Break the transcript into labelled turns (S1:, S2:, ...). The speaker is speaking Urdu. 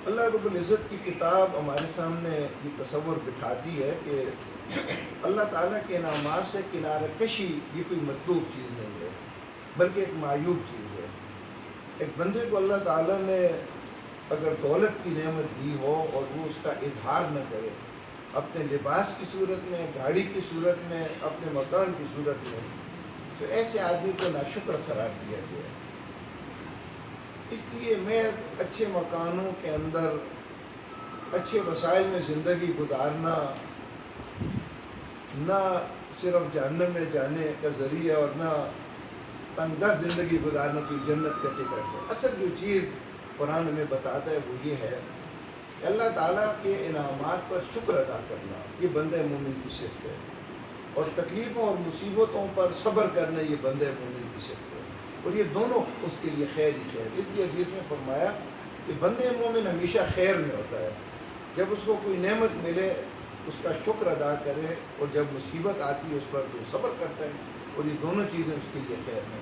S1: اللہ رب العزت کی کتاب ہمارے سامنے یہ تصور بٹھاتی ہے کہ اللہ تعالیٰ کے انعامات سے کنارہ کشی یہ کوئی مطلوب چیز نہیں ہے، بلکہ ایک معیوب چیز ہے۔ ایک بندے کو اللہ تعالیٰ نے اگر دولت کی نعمت دی ہو اور وہ اس کا اظہار نہ کرے، اپنے لباس کی صورت میں، گاڑی کی صورت میں، اپنے مکان کی صورت میں، تو ایسے آدمی کو ناشکر قرار دیا گیا ہے۔ اس لیے میں اچھے مکانوں کے اندر اچھے وسائل میں زندگی گزارنا نہ صرف جہنم میں جانے کا ذریعہ اور نہ تنگ دست زندگی گزارنا کوئی جنت کا ٹکٹ ہے۔ اصل جو چیز قرآن ہمیں بتاتا ہے وہ یہ ہے کہ اللہ تعالیٰ کے انعامات پر شکر ادا کرنا یہ بندہ مومن کی صفت ہے، اور تکلیفوں اور مصیبتوں پر صبر کرنا یہ بندہ مومن کی صفت ہے، اور یہ دونوں اس کے لیے خیر ہی خیر۔ اس لیے حدیث میں فرمایا کہ بندہ مومن ہمیشہ خیر میں ہوتا ہے، جب اس کو کوئی نعمت ملے اس کا شکر ادا کرے، اور جب مصیبت آتی ہے اس پر تو صبر کرتا ہے، اور یہ دونوں چیزیں اس کے لیے خیر ہیں۔